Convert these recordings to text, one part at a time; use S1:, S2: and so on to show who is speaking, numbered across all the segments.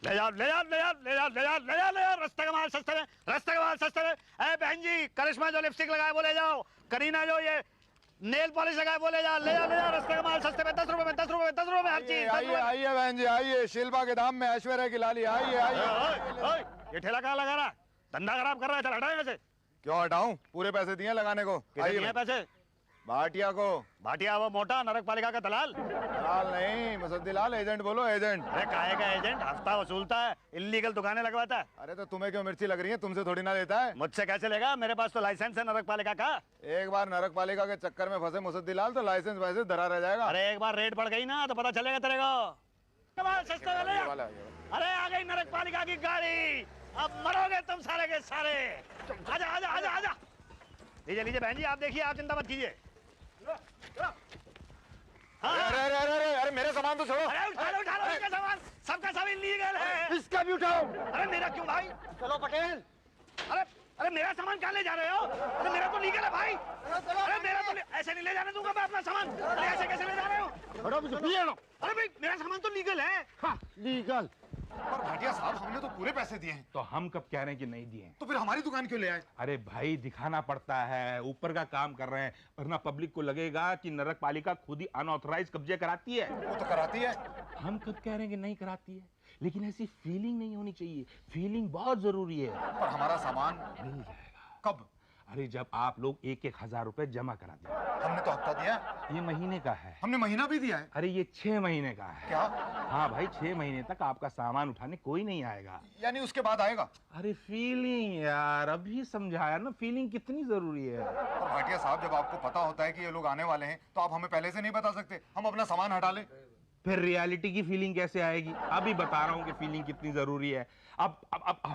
S1: ले जाओ ले जाओ ले जाओ ले जाओ ले जाओ ले जाओ ले जाओ, रास्ते का माल सस्ते में, रास्ते का माल सस्ते में। अरे बहन जी, करिश्मा जो लिपस्टिक लगाए वो ले जाओ, करीना जो ये नेल पॉलिश लगाए वो ले जाओ, ले जाओ ले जाओ, रास्ते का माल सस्ते में, 10 रुपए में, 10 रुपए में, 10 रुपए में हर चीज।
S2: आइए आइए बहन जी आइए, शिल्पा के दाम में ऐश्वर्या की लाली, आइए आइए।
S1: ये ठेला कहाँ लगा रहा है? धंधा खराब कर रहा है, चल हटाओ यहाँ से।
S2: क्यों हटाऊं? पूरे पैसे दिए लगाने को।
S1: आइए पैसे
S2: भाटिया को।
S1: भाटिया वो मोटा नरक पालिका का दलाल?
S2: दलाल नहीं, मुसद्दीलाल, एजेंट बोलो, एजेंट।
S1: अरे काहे का एजेंट? हफ्ता वसूलता है, इल्लीगल दुकानें लगवाता है।
S2: अरे तो तुम्हें क्यों मिर्ची लग रही है? तुमसे थोड़ी ना लेता है।
S1: मुझसे कैसे लेगा? मेरे पास तो लाइसेंस है नरक पालिका का।
S2: एक बार नरक पालिका के चक्कर में फंसे मुसद्दीलाल तो लाइसेंस वैसे धरा रह जाएगा।
S1: अरे एक बार रेट बढ़ गई ना तो पता चलेगा तेरे को। सस्ते वाले। अरे आ गई नरक पालिका की गाड़ी, अब मरोगे तुम सारे के सारे। आजा आजा आजा आजा। लीजिए लीजिए बहन जी, आप देखिए, आप चिंता मत कीजिए।
S2: अरे अरे अरे अरे अरे मेरे सामान तो छोड़ो।
S1: अरे उठा लो इसका सामान, सबका सब इल्लीगल है।
S2: इसका भी उठाओ।
S1: अरे मेरा क्यों भाई?
S2: चलो पटेल।
S1: अरे अरे मेरा सामान कहाँ ले जा रहे हो? अरे मेरा तो लीगल है भाई। अरे मेरा तो ऐसे नहीं ले जाने दूंगा मैं अपना सामान। अरे ऐसे कैसे ले जा रहे हो? अरे भाई मेरा सामान तो लीगल है।
S2: हाँ लीगल। पर भाटिया साहब, हमने तो पूरे पैसे दिए हैं।
S3: तो हम कब कह रहे हैं कि नहीं दिए?
S2: तो फिर हमारी दुकान क्यों ले आए?
S3: अरे भाई दिखाना पड़ता है, ऊपर का काम कर रहे हैं, वरना पब्लिक को लगेगा कि नरक पालिका खुद ही अनऑथराइज कब्जे कराती है।
S2: वो तो कराती है।
S3: हम कब कह रहे हैं कि नहीं कराती है, लेकिन ऐसी फीलिंग नहीं होनी चाहिए। फीलिंग बहुत जरूरी है।
S2: पर हमारा सामान
S3: मिल जाएगा।
S2: कब?
S3: अरे जब आप लोग 1-1 हज़ार रुपए जमा करा दें।
S2: हमने तो हफ्ता दिया।
S3: ये महीने का है।
S2: हमने महीना भी दिया है।
S3: अरे ये 6 महीने का है।
S2: क्या?
S3: हाँ भाई, 6 महीने तक आपका सामान उठाने कोई नहीं आएगा।
S2: यानी उसके बाद आएगा?
S3: अरे फीलिंग यार, अभी समझाया ना, फीलिंग कितनी जरूरी है।
S2: और भाटिया साहब, जब आपको पता होता है कि ये लोग आने वाले हैं तो आप हमें पहले से नहीं बता सकते? हम अपना सामान हटा लें।
S3: फिर रियलिटी की फीलिंग कैसे आएगी? अभी बता रहा हूँ कि फीलिंग कितनी जरूरी है। अब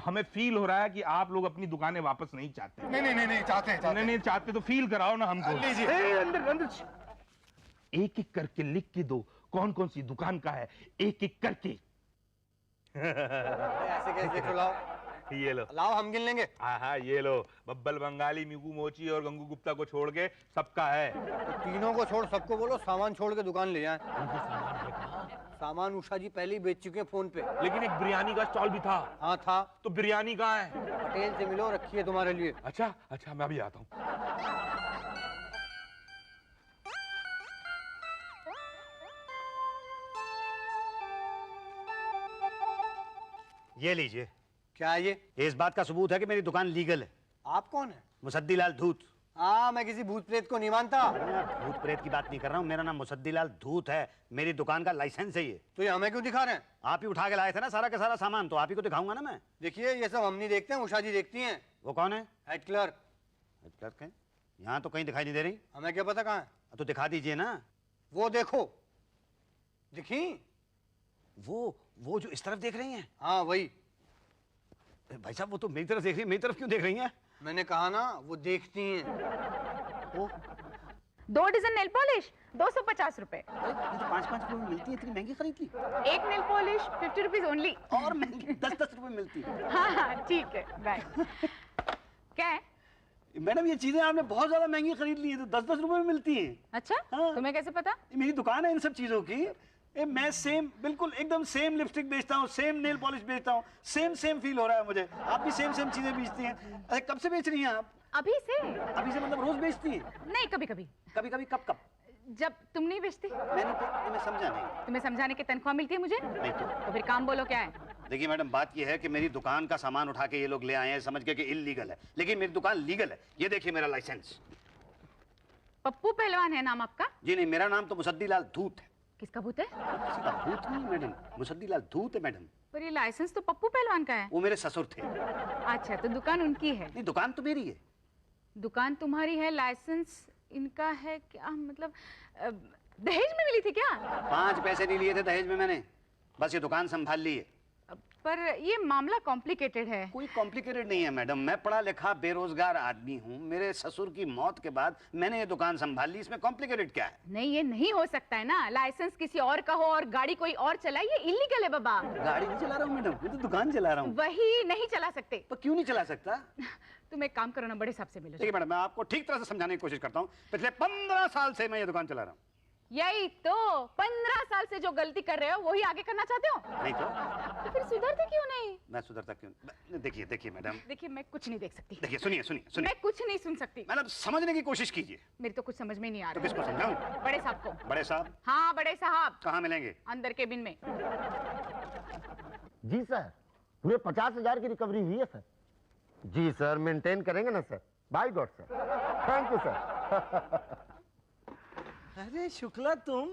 S3: हमें फील हो रहा है कि आप लोग अपनी दुकानें वापस नहीं चाहते।
S2: नहीं नहीं नहीं नहीं चाहते हैं, चाहते हैं।
S3: नहीं चाहते तो फील कराओ ना हमको।
S2: लीजिए।
S3: अंदर अंदर एक एक करके लिख के दो कौन कौन सी दुकान का है, एक एक करके।
S4: ऐसे कैसे देख लो?
S3: ये लो,
S4: लाओ हम गिन लेंगे।
S3: हाँ ये लो, बब्बल बंगाली, मिगू मोची और गंगू गुप्ता को छोड़ के सबका है।
S4: तो तीनों को छोड़ सबको बोलो सामान छोड़ के दुकान ले जाएं। सामान उषा जी पहले ही बेच चुके हैं फोन पे।
S3: लेकिन एक बिरयानी का स्टॉल भी था।
S4: हाँ था।
S3: तो बिरयानी कहाँ है?
S4: पटेल से मिलो, रखिए तुम्हारे लिए।
S3: अच्छा अच्छा, मैं अभी आता हूँ।
S1: ये लीजिए।
S4: क्या है ये?
S1: इस बात का सबूत है कि मेरी दुकान लीगल है।
S4: आप कौन है?
S1: मुसद्दीलाल धूत।
S4: हाँ, मैं किसी भूत प्रेत को नहीं मानता।
S1: भूत प्रेत की बात नहीं कर रहा हूँ, मेरा नाम मुसद्दीलाल धूत है, मेरी दुकान का लाइसेंस है ये।
S4: तो ये हमें क्यों दिखा रहे हैं?
S1: आप ही उठा के लाए थे ना सारा का सारा सामान, तो आप ही को दिखाऊंगा ना मैं।
S4: देखिए, ये सब हम नहीं देखते हैं, उषा जी देखती हैं।
S1: वो कौन है?
S4: Head clerk.
S1: क्लर्क है? यहाँ तो कहीं दिखाई नहीं दे रही।
S4: हमें क्या पता कहाँ है।
S1: तो दिखा दीजिए ना।
S4: वो देखो, दिखी?
S1: वो जो इस तरफ देख रही हैं?
S4: हाँ वही।
S1: भाई साहब, वो तो मेरी तरफ देख रही है, मेरी तरफ क्यों देख रही हैं?
S4: मैंने कहा ना, वो देखती हैं।
S5: 2 डजन नेल पॉलिश 250 रुपए।
S1: ये तो 5-5 रुपए में मिलती है, इतनी महंगी खरीद ली।
S5: एक नेल पॉलिश 50 रुपीज ओनली।
S1: और महंगी 10-10 रुपए में मिलती है।
S5: हाँ ठीक है, बाय। क्या है
S1: मैडम, ये चीजें आपने बहुत ज्यादा महंगी खरीद ली है, तो 10-10 रुपए में मिलती है।
S5: अच्छा,
S1: हाँ।
S5: तुम्हें कैसे पता?
S1: मेरी दुकान है इन सब चीजों की। मैं सेम, बिल्कुल एकदम सेम लिपस्टिक बेचता हूँ, सेम नेल पॉलिश बेचता हूँ, सेम फील हो रहा है मुझे। आप भी सेम चीजें बेचती हैं। अरे कब से बेच रही हैं आप?
S5: अभी से?
S1: अभी से मतलब रोज बेचती हैं?
S5: नहीं, कभी कभी।
S1: कभी कब?
S5: जब तुम नहीं बेचती।
S1: मैं समझा नहीं।
S5: तुम्हें समझाने की तनख्वाह मिलती है मुझे?
S1: नहीं
S5: तो फिर काम बोलो, क्या है?
S1: देखिए मैडम, बात यह है कि मेरी दुकान का सामान उठा के ये लोग ले आए हैं समझ के कि इल्लीगल है, लेकिन मेरी दुकान लीगल है। ये देखिए मेरा लाइसेंस।
S5: पप्पू पहलवान है नाम आपका?
S1: जी नहीं, मेरा नाम तो मुसद्दीलाल धूत है।
S5: किसका भूत है?
S1: किसी का भूत नहीं मैडम, मुसद्दीलाल धूत है मैडम।
S5: पर ये लाइसेंस तो पप्पू पहलवान का है।
S1: वो मेरे ससुर थे।
S5: अच्छा, तो दुकान उनकी है?
S1: नहीं, दुकान तो मेरी है।
S5: दुकान तुम्हारी है, लाइसेंस इनका है? क्या मतलब दहेज में मिली थी क्या?
S1: 5 पैसे नहीं लिए थे दहेज में मैंने, बस ये दुकान संभाल ली है।
S5: पर ये मामला कॉम्प्लिकेटेड है।
S1: कोई कॉम्प्लिकेटेड नहीं है मैडम, मैं पढ़ा लिखा बेरोजगार आदमी हूँ। मेरे ससुर की मौत के बाद मैंने ये दुकान संभाल ली, इसमें कॉम्प्लिकेटेड क्या है?
S5: नहीं, ये नहीं हो सकता है ना। लाइसेंस किसी और का हो और गाड़ी कोई और चलाए, ये इलीगल है बाबा।
S1: गाड़ी नहीं चला रहा हूँ मैडम, मैं तो दुकान चला रहा हूँ।
S5: वही नहीं चला सकते
S1: तो क्यों नहीं चला सकता?
S5: तुम एक काम करो ना, बड़े साहब से मिलो।
S1: ठीक है मैडम, मैं आपको ठीक तरह से समझाने की कोशिश करता हूँ। पिछले 15 साल से मैं ये दुकान चला रहा हूँ।
S5: यही तो 15 साल से जो गलती कर रहे हो वही आगे करना चाहते हो।
S1: नहीं तो
S5: फिर सुधरते क्यों नहीं?
S1: मैं सुधरता क्यों? देखिए देखिए मैडम,
S5: देखिए मैं कुछ नहीं देख सकती।
S1: देखिए सुनिए सुनिए सुनिए,
S5: मैं कुछ नहीं सुन सकती।
S1: मैडम समझने की कोशिश कीजिए।
S5: मेरी तो कुछ समझ में नहीं आ
S1: तो
S5: रहा।
S1: किसको समझाऊं?
S5: बड़े साहब को।
S1: बड़े साहब?
S5: हाँ बड़े साहब।
S1: कहाँ मिलेंगे?
S5: अंदर केबिन में।
S6: जी सर, पूरे 50,000 की रिकवरी हुई है सर। जी सर, मेंटेन करेंगे ना sir. By God sir, thank you sir.
S7: अरे शुक्ला तुम?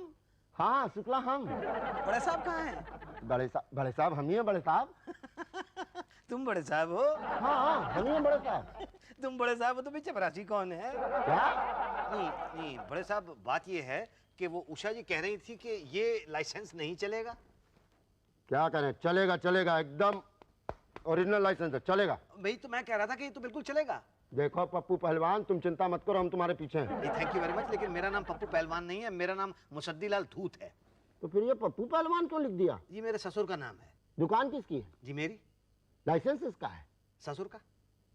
S6: हाँ शुक्ला हम।
S7: बड़े साहब कहाँ हैं?
S6: बड़े साहब हम ही हैं बड़े साहब।
S7: तुम बड़े साहब हो?
S6: हाँ हाँ हम ही हैं बड़े साहब।
S7: तुम बड़े साहब हो तो पीछे चपरासी कौन है?
S6: क्या?
S1: नहीं नहीं बड़े साहब, बात ये है कि वो उषा जी कह रही थी कि ये लाइसेंस नहीं चलेगा।
S6: क्या करें, चलेगा चलेगा, एकदम ओरिजिनल लाइसेंस है, चलेगा।
S1: भाई तो मैं कह रहा था कि ये तो बिल्कुल चलेगा।
S6: देखो पप्पू पहलवान, तुम चिंता मत करो, हम तुम्हारे पीछे हैं।
S1: थैंक यू वेरी मच, लेकिन मेरा नाम पप्पू पहलवान नहीं है, मेरा नाम मुसद्दीलाल धूत है।
S6: तो फिर ये पप्पू पहलवान क्यों लिख दिया?
S1: ये मेरे ससुर का नाम है।
S6: दुकान किसकी है?
S1: जी मेरी।
S6: लाइसेंस किसका है?
S1: ससुर का।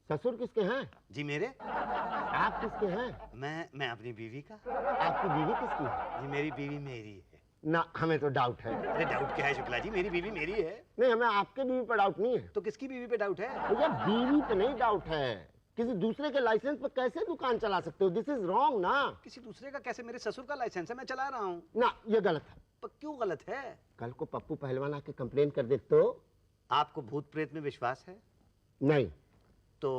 S6: ससुर किसके हैं?
S1: जी मेरे।
S6: आप किसके हैं?
S1: मैं अपनी बीवी का।
S6: आपकी बीवी किसकी है?
S1: जी मेरी बीवी मेरी है।
S6: ना हमें तो डाउट है।
S1: अरे डाउट क्या है शुक्ला जी, मेरी बीवी मेरी है।
S6: नहीं हमें आपके बीवी पर डाउट नहीं है।
S1: तो किसकी बीवी पे डाउट है?
S6: भैया बीवी पे नहीं डाउट है, किसी दूसरे के लाइसेंस पर कैसे दुकान चला सकते हो? दिस इज रॉन्ग ना।
S1: किसी दूसरे का कैसे? मेरे ससुर का लाइसेंस है, मैं चला रहा हूँ।
S6: ना ये गलत है।
S1: पर क्यों गलत है?
S6: कल को पप्पू पहलवान आके कंप्लेन कर दे तो?
S1: आपको भूत प्रेत में विश्वास है?
S6: नहीं।
S1: तो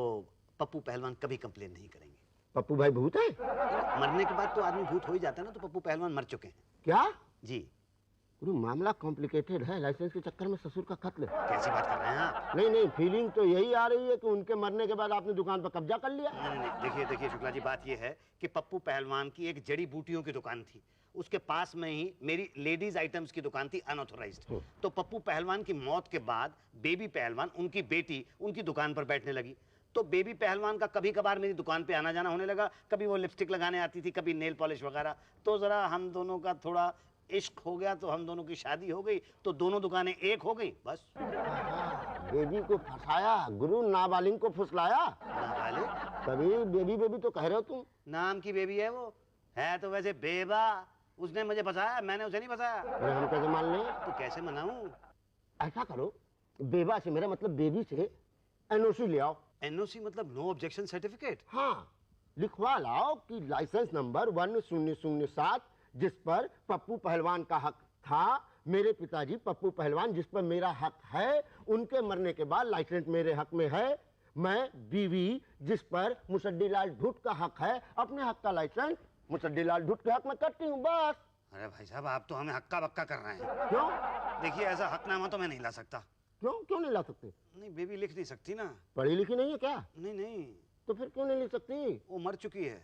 S1: पप्पू पहलवान कभी कंप्लेन नहीं करेंगे।
S6: पप्पू भाई भूत है?
S1: मरने के बाद तो आदमी भूत हो ही जाता है ना, तो पप्पू पहलवान मर चुके हैं।
S6: क्या?
S1: जी।
S6: पूरा मामला कॉम्प्लिकेटेड है, लाइसेंस के चक्कर में ससुर का कत्ल।
S1: कैसी बात कर रहे हैं आप?
S6: नहीं नहीं, फीलिंग तो यही आ रही है कि उनके मरने के बाद आपने दुकान पर कब्जा कर लिया।
S1: नहीं नहीं देखिए देखिए शुक्ला जी, बात ये है कि पप्पू पहलवान की एक जड़ी बूटियों की दुकान थी, उसके पास में ही मेरी लेडीज आइटम्स की दुकान थी अनऑथोराइज्ड। तो पप्पू पहलवान की मौत के बाद बेबी पहलवान, उनकी बेटी, उनकी दुकान पर बैठने लगी। तो बेबी पहलवान का कभी कभार मेरी दुकान पे आना जाना होने लगा, कभी वो लिपस्टिक लगाने आती थी, कभी नेल पॉलिश वगैरह। तो जरा हम दोनों का थोड़ा इश्क हो गया, तो हम दोनों की शादी हो गई, तो दोनों दुकानें एक हो गई, बस।
S6: बेबी को फंसाया, गुरु नाबालिग को फुसलाया।
S1: नाबालिग?
S6: तभी बेबी बेबी तो कह रहे हो तुम।
S1: नाम की बेबी है वो, है तो वैसे बेबा। उसने मुझे फंसाया, मैंने उसे नहीं फंसाया।
S6: अरे हम कैसे मान लें?
S1: तो कैसे मनाऊं?
S6: ऐसा करो, बेबा से, मेरा मतलब बेबी से एनओसी ले आओ।
S1: एनओसी मतलब नो ऑब्जेक्शन सर्टिफिकेट?
S6: हाँ, लिखवा लाओ कि लाइसेंस नंबर 1007 जिस पर पप्पू पहलवान का हक था, मेरे पिताजी पप्पू पहलवान जिस पर मेरा हक है, उनके मरने के बाद लाइसेंस मेरे हक में है। मैं बीवी जिस पर मुसद्दीलाल धूत का हक है, अपने हक का लाइसेंस मुसद्दीलाल धूत के हक में करती हूँ, बस।
S1: अरे भाई साहब, आप तो हमें हक्का बक्का कर रहे हैं।
S6: क्यों?
S1: देखिए ऐसा हकनामा तो मैं नहीं ला सकता।
S6: क्यों क्यों नहीं ला सकते?
S1: नहीं, बेबी लिख नहीं सकती ना।
S6: पढ़ी लिखी नहीं है क्या?
S1: नहीं नहीं,
S6: तो फिर क्यों नहीं लिख सकती?
S1: वो मर चुकी है।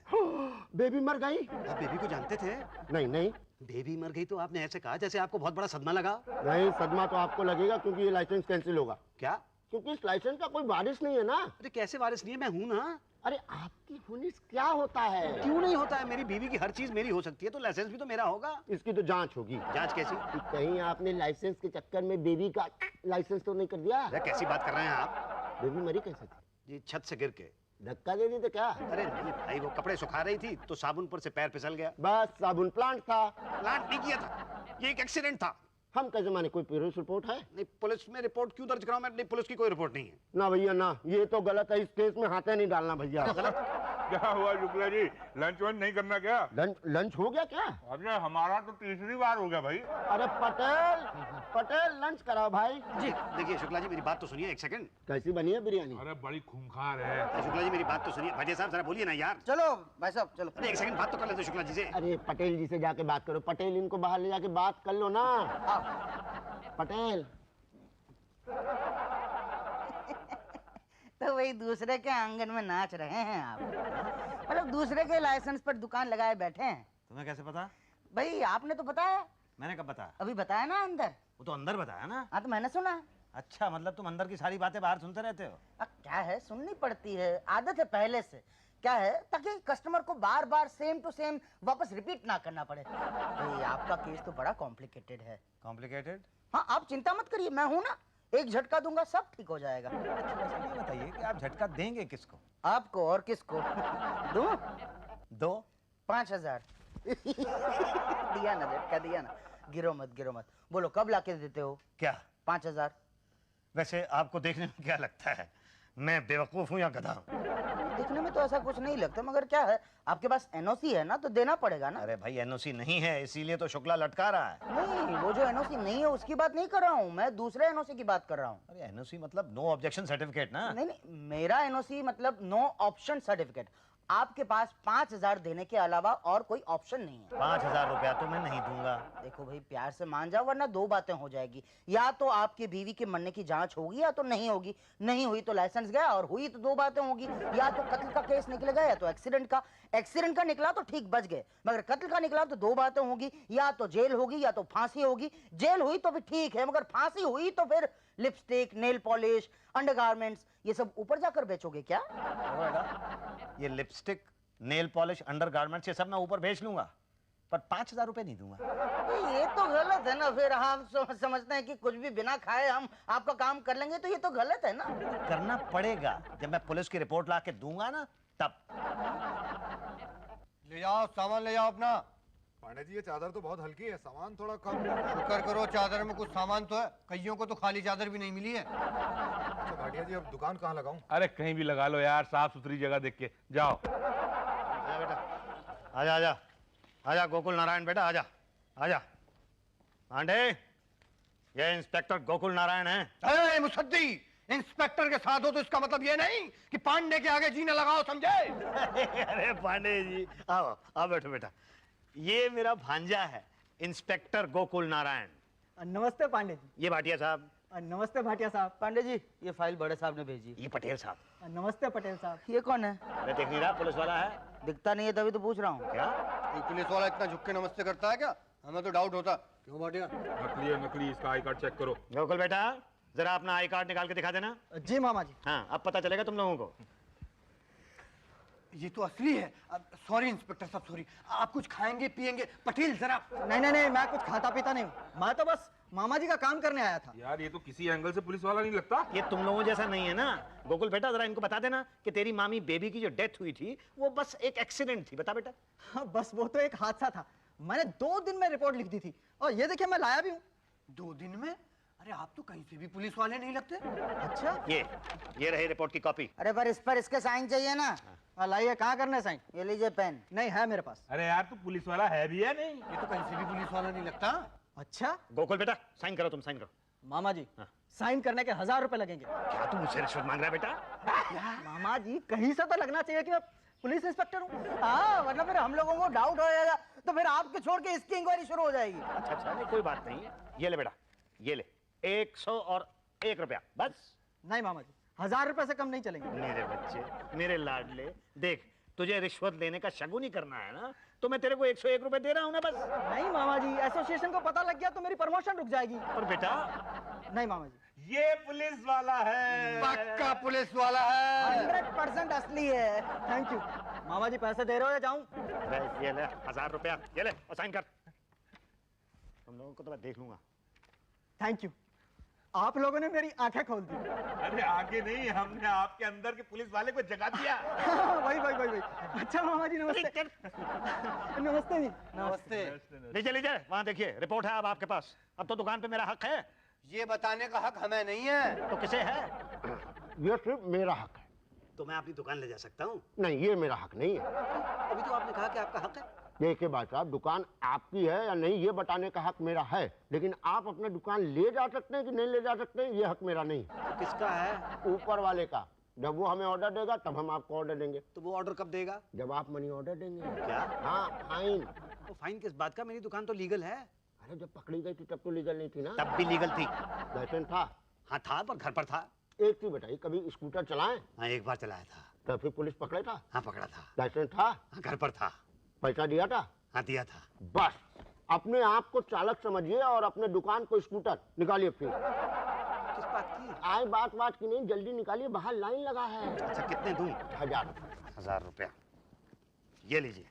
S6: बेबी मर गई?
S1: आप बेबी को जानते थे?
S6: नहीं नहीं
S1: बेबी मर गई तो आपने ऐसे कहा जैसे आपको बहुत बड़ा सदमा लगा।
S6: नहीं, सदमा तो आपको लगेगा क्योंकि ये लाइसेंस कैंसिल होगा।
S1: क्या?
S6: क्योंकि इस लाइसेंस का कोई वारिस नहीं है ना।
S1: अरे कैसे वारिस नहीं है? मैं हूं ना।
S6: अरे आपकी हुनिस क्या होता है?
S1: क्यों नहीं होता है? मेरी बीवी की हर चीज मेरी हो सकती है, तो लाइसेंस भी तो मेरा होगा।
S6: इसकी तो जांच होगी।
S1: जांच कैसी?
S6: कि कहीं आपने लाइसेंस के चक्कर में बेबी का लाइसेंस तो नहीं कर दिया?
S1: अरे कैसी बात कर रहे हैं आप?
S6: बेबी मरी कैसे थी?
S1: जी छत से गिर के।
S6: धक्का दे दी तो क्या?
S1: अरे नहीं भाई, वो कपड़े सुखा रही थी तो साबुन पर से पैर फिसल गया।
S6: बस साबुन प्लांट था।
S1: प्लांट नहीं किया था, ये एक एक्सीडेंट था।
S6: हम कैसे माने? कोई पुलिस रिपोर्ट है?
S1: नहीं, पुलिस में रिपोर्ट क्यों दर्ज कराऊं मैं? नहीं, पुलिस की कोई रिपोर्ट नहीं है।
S6: ना भैया ना, ये तो गलत है, इस केस में हाथे नहीं डालना भैया।
S3: क्या हुआ शुक्ला जी, लंच वंच नहीं करना क्या?
S6: लंच हो गया क्या?
S3: अरे हमारा तो तीसरी बार हो गया भाई।
S6: अरे पटेल लंच कराओ भाई।
S1: जी देखिए शुक्ला जी, मेरी बात तो सुनिए एक सेकंड।
S6: कैसी बनी है बिरयानी?
S3: अरे बड़ी खूंखार है।
S1: शुक्ला जी मेरी बात तो सुनिए। भाई साहब जरा बोलिए ना यार।
S7: चलो भाई साहब चलो।
S1: अरे एक सेकंड बात तो कर लेते शुक्ला जी से।
S6: अरे पटेल जी से जाके बात करो। पटेल इनको बाहर ले जाके बात कर लो ना। पटेल
S8: तो वही दूसरे के आंगन में नाच रहे हैं आप? मतलब दूसरे के लाइसेंस पर दुकान लगाए बैठे हैं।
S1: तुम्हें कैसे पता?
S8: भाई आपने तो बताया।
S1: मैंने कब बताया?
S8: अभी बताया ना अंदर।
S1: वो तो अंदर बताया ना।
S8: हाँ तो मैंने सुना।
S1: अच्छा, मतलब तुम अंदर की सारी बातें बाहर सुनते रहते हो?
S8: अब क्या है, सुननी पड़ती है, आदत है पहले से। क्या है, ताकि कस्टमर को बार बार सेम टू सेम वापस रिपीट ना करना पड़े। भाई आपका केस तो बड़ा कॉम्प्लिकेटेड है।
S1: कॉम्प्लिकेटेड?
S8: हाँ आप चिंता मत करिए, मैं हूं ना, एक झटका दूंगा सब ठीक हो जाएगा।
S7: अच्छा ये बताइए कि आप झटका देंगे किसको?
S8: आपको और किसको? दूं?
S7: दो।
S8: 5000। दिया ना झटका, दिया ना। गिरो मत, गिरो मत। बोलो कब लाके देते हो?
S1: क्या
S8: 5000।
S1: वैसे आपको देखने में क्या लगता है, मैं बेवकूफ हूँ या गधा हूँ?
S8: दिखने में तो ऐसा कुछ नहीं लगता, मगर क्या है, आपके पास एनओसी है ना, तो देना पड़ेगा ना।
S1: अरे भाई एनओसी नहीं है, इसीलिए तो शुक्ला लटका रहा है।
S8: नहीं, वो जो एनओसी नहीं है उसकी बात नहीं कर रहा हूँ मैं, दूसरे एनओसी की बात कर रहा हूँ।
S1: अरे एनओसी मतलब नो ऑब्जेक्शन सर्टिफिकेट ना?
S8: नहीं नहीं, मेरा एनओसी मतलब नो ऑप्शन सर्टिफिकेट। आपके पास 5000 देने के अलावा और कोई ऑप्शन नहीं है।
S1: 5000 रुपया तो मैं नहीं दूंगा।
S8: देखो भाई, प्यार से मान जाओ, वरना दो बातें हो जाएगी। या तो आपकी बीवी के मरने की जांच होगी या तो नहीं होगी। नहीं हुई तो लाइसेंस गया, और हुई तो दो बातें होगी। या तो कत्ल का केस निकलेगा या तो एक्सीडेंट का। एक्सीडेंट का निकला तो ठीक, बच गए, मगर कत्ल का निकला तो दो बातें होगी, या तो जेल होगी या तो फांसी होगी। जेल हुई तो भी ठीक है, मगर फांसी हुई तो फिर लिपस्टिक, नेल पॉलिश, अंडरगारमेंट्स, ये सब ऊपर जाकर बेचोगे क्या?
S1: ये लिपस्टिक, नेल पॉलिश, अंडरगारमेंट्स ये सब मैं ऊपर बेच लूंगा, पर 5000 रुपए नहीं दूंगा।
S8: ये तो गलत है ना। फिर हम समझते हैं कि कुछ भी बिना खाए हम आपका काम कर लेंगे, तो ये तो गलत है ना।
S1: करना पड़ेगा, जब मैं पुलिस की रिपोर्ट ला के दूंगा ना तब।
S4: ले जाओ सामान, ले जाओ अपना।
S2: पांडे जी ये चादर तो बहुत हल्की है, सामान थोड़ा कम।
S4: शुक्र करो चादर में कुछ सामान तो है, कईयों को तो खाली चादर भी नहीं मिली है।
S2: अच्छा भाटिया जी अब दुकान कहाँ लगाऊं?
S3: अरे कहीं भी लगा लो यार, साफ सुथरी जगह देख के जाओ।
S1: आजा बेटा, आजा आजा आजा गोकुल नारायण बेटा, आजा आजा। पांडे, ये इंस्पेक्टर गोकुल नारायण है।
S4: अरे मुसद्दी, इंस्पेक्टर के साथ हो तो इसका मतलब ये नहीं कि पांडे के आगे जीने लगाओ, समझे?
S1: अरे पांडे जी, आओ आओ बैठो बेटा। ये मेरा भांजा है इंस्पेक्टर गोकुल नारायण।
S7: नमस्ते पांडे जी।
S1: ये भाटिया साहब।
S7: नमस्ते भाटिया साहब।
S8: पांडे जी, ये फाइल बड़े साहब ने भेजी।
S1: ये पटेल साहब।
S7: नमस्ते पटेल साहब।
S8: ये कौन है?
S1: मैं देख नहीं रहा, पुलिस वाला है
S8: दिखता नहीं है, तभी तो पूछ रहा हूँ।
S1: क्या?
S4: कोई पुलिस वाला इतना झुक के नमस्ते करता है क्या? हमें तो डाउट होता। क्यों भाटिया?
S3: नकली है, नकली, इसका आई कार्ड चेक करो।
S1: गोकुल बेटा, जरा अपना आई कार्ड निकाल के दिखा देना।
S7: जी मामा जी।
S1: हाँ, अब पता चलेगा तुम लोगों को।
S4: ये तो असली है। सॉरी इंस्पेक्टर साहब, सॉरी। आप कुछ खाएंगे पिएंगे? पटेल जरा।
S7: नहीं नहीं नहीं, मैं कुछ खाता पीता नहीं हूँ। मैं तो बस मामा जी का काम करने आया था।
S3: यार ये तो किसी एंगल से पुलिस वाला नहीं लगता।
S1: ये तुम लोगों जैसा नहीं है ना। गोकुल बेटा, जरा इनको बता देना कि तेरी मामी बेबी की जो डेथ हुई थी वो बस एक एक्सीडेंट थी। बता बेटा।
S7: हाँ, बस वो तो एक हादसा था। मैंने 2 दिन में रिपोर्ट लिख दी थी, और ये देखिए मैं लाया भी हूँ।
S4: 2 दिन में? अरे आप तो कहीं से भी पुलिस वाले नहीं लगते।
S7: अच्छा,
S1: ये रही रिपोर्ट की कॉपी।
S8: अरे पर इस पर इसके साइन चाहिए ना।
S7: लाइए, कहाँ करना है साइन?
S8: ये लीजिए पेन।
S7: नहीं है मेरे पास।
S3: अरे यार तू पुलिस वाला है भी है नहीं?
S4: ये तो कहीं से भी पुलिस वाला नहीं लगता।
S7: अच्छा
S1: गोकुल बेटा, साइन करो, तुम साइन करो।
S7: मामा जी,
S1: हाँ।
S7: साइन करने के 1000 रुपए लगेंगे।
S1: क्या तू मुझसे रिश्वत मांग रहा है बेटा?
S7: मामा जी, कहीं से तो लगना चाहिए कि मैं पुलिस इंस्पेक्टर हूँ।
S8: हाँ, वरना फिर हम लोगों को डाउट हो जाएगा, तो फिर आपके छोड़ के इसकी इंक्वायरी शुरू हो जाएगी।
S1: अच्छा, नहीं कोई बात नहीं। ये ले बेटा, ये ले 101 रुपया बस।
S7: नहीं मामा जी, 1000 रुपए से कम नहीं चलेंगे।
S1: मेरे बच्चे, मेरे लाडले, देख तुझे रिश्वत लेने का शगुन ही करना है ना, तो मैं तेरे को 101 रुपए दे रहा हूँ ना बस।
S7: नहीं मामा जी, एसोसिएशन को पता लग गया तो मेरी प्रमोशन रुक जाएगी।
S1: पर बेटा,
S7: नहीं मामा जी।
S3: ये पुलिस वाला है।
S4: पक्का पुलिस वाला है।
S8: 100% असली है।
S7: Thank you. मामा जी, पैसे दे रहे हो या जाऊं?
S1: ये ले 1000 रुपया, ये ले और साइन कर। तुम लोगों को तो मैं देख लूंगा।
S7: थैंक यू, आप लोगों ने मेरी आंखें खोल दी।
S3: अरे आगे नहीं, हमने आपके अंदर के पुलिस वाले को जगा दिया।
S7: वही। अच्छा मामा जी, नमस्ते। नमस्ते जी।
S4: नमस्ते।
S1: लीजिए लीजिए, वहाँ देखिए रिपोर्ट है अब आपके पास। अब तो दुकान पे मेरा हक है।
S4: ये बताने का हक हमें नहीं है।
S1: तो किसे है?
S6: ये सिर्फ मेरा हक है।
S1: तो मैं अपनी दुकान ले जा सकता हूँ?
S6: नहीं, ये मेरा हक नहीं है।
S1: अभी तो आपने कहा कि आपका हक है।
S6: देखिए भाई साहब, दुकान आपकी है या नहीं ये बताने का हक मेरा है, लेकिन आप अपने दुकान ले जा सकते हैं कि नहीं ले जा सकते हैं, ये हक मेरा नहीं है।
S1: तो किसका है?
S6: ऊपर वाले का। जब वो हमें ऑर्डर देगा तब हम आपको ऑर्डर देंगे।
S1: तो वो ऑर्डर कब देगा?
S6: जब आप मनी ऑर्डर देंगे।
S1: क्या?
S6: हाँ, फाइन।
S1: तो फाइन किस बात का? मेरी दुकान तो लीगल है।
S6: अरे जब पकड़ी गई थी तब तो लीगल नहीं थी ना।
S1: तब भी लीगल थी।
S6: लाइसेंस था।
S1: हाँ था, पर घर पर था।
S6: एक चीज बताइए, कभी स्कूटर चलाएं?
S1: हाँ, एक बार चलाया था।
S6: ट्रैफिक पुलिस पकड़े था?
S1: हाँ, पकड़ा था।
S6: लाइसेंस था?
S1: हाँ, घर पर था।
S6: पैसा दिया था?
S1: हाँ, दिया था।
S6: बस अपने आप को चालक समझिए और अपने दुकान को स्कूटर निकालिए फिर।
S1: किस बात की?
S6: आए बात की नहीं, जल्दी निकालिए, बाहर लाइन लगा है।
S1: अच्छा, कितने दूं?
S6: 1000।
S1: 1000 रुपया। ये लीजिए।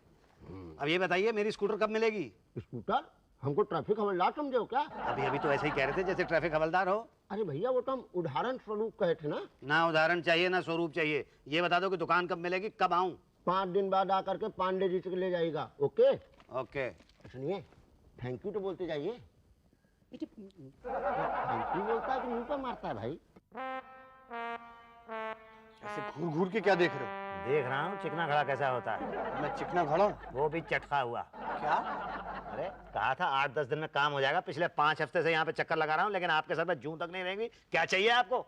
S1: अब ये बताइए, मेरी स्कूटर कब मिलेगी?
S6: स्कूटर? हमको ट्रैफिक हवलदार समझे हो क्या?
S1: अभी तो ऐसे ही कह रहे थे जैसे ट्रैफिक हवलदार हो।
S6: अरे भैया, वो तो हम उदाहरण स्वरूप कहे थे ना।
S1: ना उदाहरण चाहिए ना स्वरूप चाहिए। ये बता दो कि दुकान कब मिलेगी, कब आऊं?
S6: 5 दिन बाद आकर के पांडे जी से ले जाएगा। ओके?
S9: ओके।
S6: सुनिए, थैंक यू तो बोलते जाइए। थैंक यू बोलता है कि मुंह पर मारता है भाई?
S4: ऐसे घूर घूर के क्या देख रहे हो?
S1: देख रहा हूँ चिकना घड़ा कैसा होता है।
S4: मैं चिकना घड़ा हूँ?
S1: वो भी चटका हुआ।
S4: क्या?
S1: अरे कहा था 8-10 दिन में काम हो जाएगा। पिछले 5 हफ्ते से यहाँ पे चक्कर लगा रहा हूँ, लेकिन आपके सर पे जूं तक नहीं रहेंगी। क्या चाहिए आपको?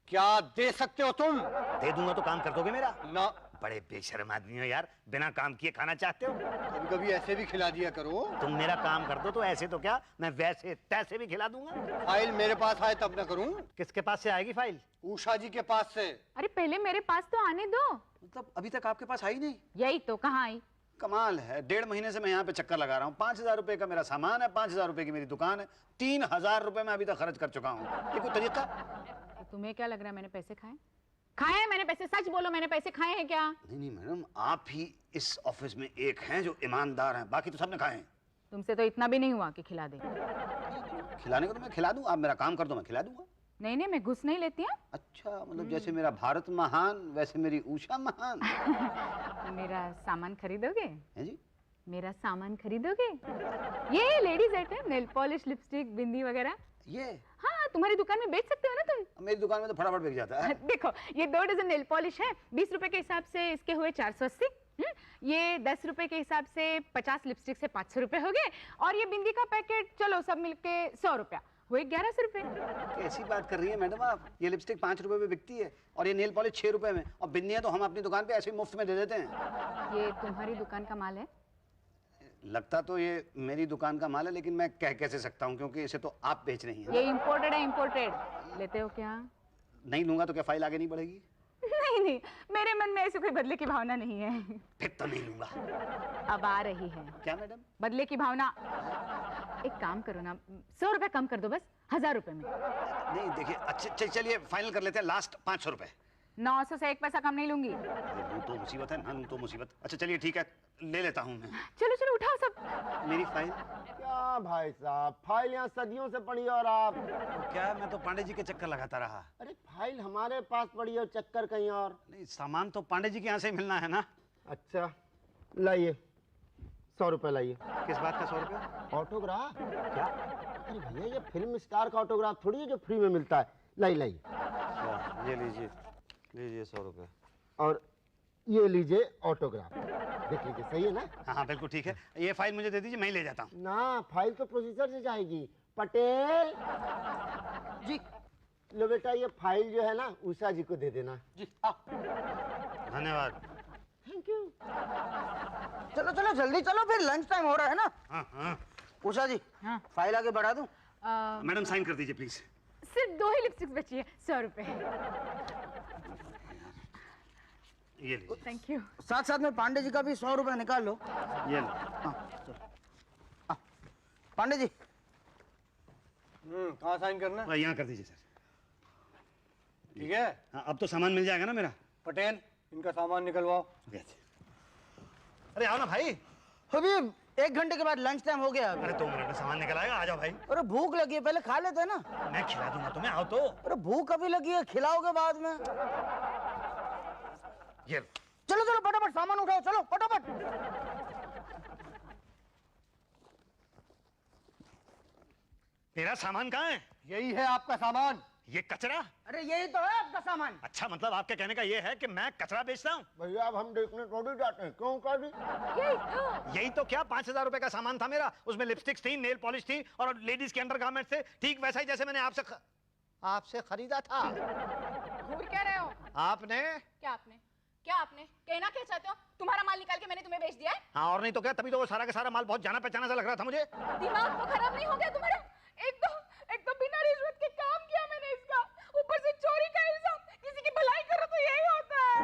S4: क्या दे सकते हो तुम?
S1: दे दूंगा तो काम कर दोगे मेरा?
S4: ना।
S1: बड़े बेशर्म आदमी हो यार, बिना काम किए खाना चाहते हो?
S4: कभी कभी ऐसे भी खिला दिया करो।
S1: तुम मेरा काम कर दो तो ऐसे तो क्या, मैं वैसे तैसे भी खिला दूंगा।
S4: फाइल मेरे पास आए तब ना करूं।
S1: किसके पास से आएगी फाइल?
S4: उषा जी के पास से।
S5: अरे पहले मेरे पास तो आने दो।
S9: मतलब अभी तक आपके पास आई नहीं?
S5: यही तो, कहाँ आई?
S9: कमाल है, 1.5 महीने से मैं यहाँ पे चक्कर लगा रहा हूँ। 5,000 रुपए का मेरा सामान है, 5,000 रुपए की मेरी दुकान है, 3,000 रुपए मैं अभी तक खर्च कर चुका हूँ। ये कोई तरीका?
S5: तुम्हें क्या लग रहा है मैंने पैसे खाए? खाए हैं मैंने पैसे? सच बोलो, मैंने पैसे खाए हैं क्या?
S9: नहीं मैडम, आप ही इस ऑफिस में एक हैं जो ईमानदार हैं, बाकी तो सबने खाए हैं।
S5: तुमसे तो इतना भी नहीं हुआ कि खिला दे।
S9: खिलाने को तो मैं खिला दूं, आप मेरा काम कर दो मैं खिला दूंगा।
S5: नहीं नहीं, मैं घुस नहीं लेती हूँ।
S9: अच्छा, मतलब जैसे मेरा भारत महान वैसे मेरी उषा महान।
S5: मेरा सामान खरीदोगे?
S9: है जी?
S5: मेरा सामान खरीदोगे? ये ladies item, nail polish, lipstick, bindi वगैरह।
S9: ये?
S5: हाँ, तुम्हारी दुकान में बेच सकते हो ना तुम।
S9: मेरी दुकान में तो फटाफट बिक जाता है।
S5: देखो, ये 2 डजन नेल पॉलिश है, 20 रुपए के हिसाब से इसके हुए 480। ये 10 रुपए के हिसाब से 50 लिपस्टिक से 500 रुपए हो गए, और ये बिंदी का पैकेट चलो सब मिलके 100 रुपया हुए 1100 रुपए।
S9: कैसी बात कर रही है मैडम आप? ये लिपस्टिक 5 रुपए में बिकती है और ये नेल पॉलिश 6 रुपए में, और बिंदियां तो हम अपनी दुकान पे ऐसे ही मुफ्त में दे देते हैं।
S5: ये तुम्हारी दुकान का माल है?
S9: लगता तो ये मेरी दुकान का माल है, लेकिन मैं कह कैसे सकता हूँ क्योंकि इसे तो आप बेच रही हैं।
S5: ये इम्पोर्टेड है, इम्पोर्टेड। लेते हो क्या?
S9: नहीं लूंगा तो क्या फाइल आगे नहीं बढ़ेगी?
S5: नहीं नहीं, मेरे मन में ऐसी कोई बदले की भावना नहीं है।
S9: फिर तो नहीं लूंगा।
S5: अब आ रही है।
S9: क्या मैडम?
S5: बदले की भावना। एक काम करो ना, 100 रुपए कम कर दो बस, 1000 रुपए में।
S9: नहीं देखिए, अच्छा चलिए फाइनल कर लेते हैं, लास्ट 500 रुपए।
S5: 900 से 1 पैसा कम नहीं लूंगी।
S9: लूं तो मुसीबत है, ना लूं तो मुसीबत। अच्छा चलिए ठीक है, ले लेता हूँ मैं।
S5: चलो चलो उठाओ सब।
S9: मेरी फाइल?
S6: क्या भाई साहब, फाइल यहाँ सदियों से पड़ी और आप?
S9: तो क्या, मैं तो पांडे जी के चक्कर लगाता रहा।
S6: अरे फाइल हमारे पास पड़ी और चक्कर कहीं और।
S9: नहीं, सामान तो पांडे जी के यहाँ से ही मिलना है ना।
S6: अच्छा लाइए, 100 रुपए लाइए।
S9: किस बात का 100 रुपये?
S6: ऑटोग्राफ।
S9: क्या?
S6: अरे भैया, ये फिल्म स्टार का ऑटोग्राफ थोड़ी है जो फ्री में मिलता है। लाइए।
S9: अच्छा, ये लीजिए 100 रुपये।
S6: और ये लीजिए ऑटोग्राफ, देख लीजिए, सही है ना?
S9: हाँ बिल्कुल ठीक है, ये फाइल मुझे दे दीजिए, मैं ही ले जाता हूँ।
S6: ना, फाइल तो प्रोसीजर से जाएगी। पटेल
S8: जी।
S6: लो बेटा, ये फाइल जो है ना उषा जी को दे देना।
S8: जी
S9: धन्यवाद।
S6: Thank you.
S8: चलो चलो जल्दी चलो, फिर लंच टाइम हो रहा है ना।
S9: हाँ।
S8: उषा जी,
S5: हाँ।
S8: फाइल आगे बढ़ा दूं?
S9: मैडम साइन कर दीजिए प्लीज।
S5: सिर्फ 2 ही लिपस्टिक्स बची है, 100 रुपए।
S9: ये लीजिए।
S5: Thank you.
S8: साथ साथ में पांडे जी का भी 100 रुपए निकाल लो।
S9: ये लो।
S8: पांडे जी।
S4: कहाँ साइन करना है?
S9: यहाँ कर दीजिए सर।
S4: ठीक है।
S9: हाँ, अब तो सामान मिल जाएगा ना मेरा?
S4: पटेल, इनका सामान निकलवाओ।
S9: अरे आओ ना भाई।
S8: अभी 1 घंटे के बाद लंच टाइम हो गया।
S9: अरे 2 मिनट में सामान निकल आएगा, आ जाओ भाई।
S8: अरे भूख लगी है, पहले खा लेते हैं ना।
S9: मैं खिला दूंगा तुम्हें, आओ तो।
S8: अरे भूख अभी लगी है, खिलाओगे बाद में।
S9: ये
S8: चलो चलो फटाफट सामान उठाओ, चलो फटाफट।
S9: मेरा सामान कहाँ है?
S4: यही है आपका सामान।
S9: ये कचरा?
S8: अरे यही तो है आपका सामान।
S9: अच्छा, मतलब आपके कहने का ये है कि मैं कचरा बेचता हूँ?
S6: भैया, अब हम देखने थोड़ी जाते हैं, क्यों कर दी?
S9: यही तो क्या, 5,000 रुपए का सामान था मेरा। उसमें लिपस्टिक्स थी, नेल पॉलिश थी और लेडीज के अंडरगारमेंट्स थे, ठीक वैसा ही जैसे मैंने आपसे खरीदा था।
S5: घूर क्या रहे हो?
S9: आपने?
S5: क्या आपने कहना क्या चाहते हो? तुम्हारा माल निकाल के मैंने तुम्हें बेच दिया है?
S9: हाँ, और नहीं तो क्या, तभी तो वो सारा का सारा माल बहुत जाना पहचाना सा लग रहा था मुझे।
S5: दिमाग तो खराब नहीं हो गया तुम्हारा? एक तो बिना रिश्वत के काम किया मैंने इसका, ऊपर से चोरी का इल्जाम। किसी की भलाई करो तो यही होता है।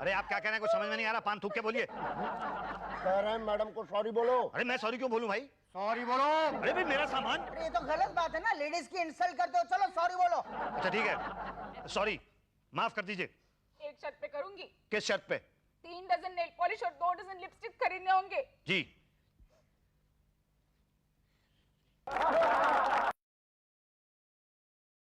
S9: अरे आप क्या कह रहे हैं, कुछ समझ में नहीं आ रहा, पान थूक के बोलिए।
S6: कह रहे हैं मैडम को सॉरी बोलो।
S9: अरे मैं सॉरी क्यों बोलूं भाई?
S4: सॉरी बोलो।
S9: अरे भाई मेरा सामान।
S8: अरे ये तो गलत बात है ना, लेडीज की इंसल्ट करते हो। चलो सॉरी बोलो।
S9: अच्छा ठीक है, सॉरी, माफ कर दीजिए।
S5: एक शर्त पे करूंगी।
S9: किस शर्त पे?
S5: 3 डजन नेल पॉलिश और 2 डजन लिपस्टिक खरीदने होंगे।
S9: जी।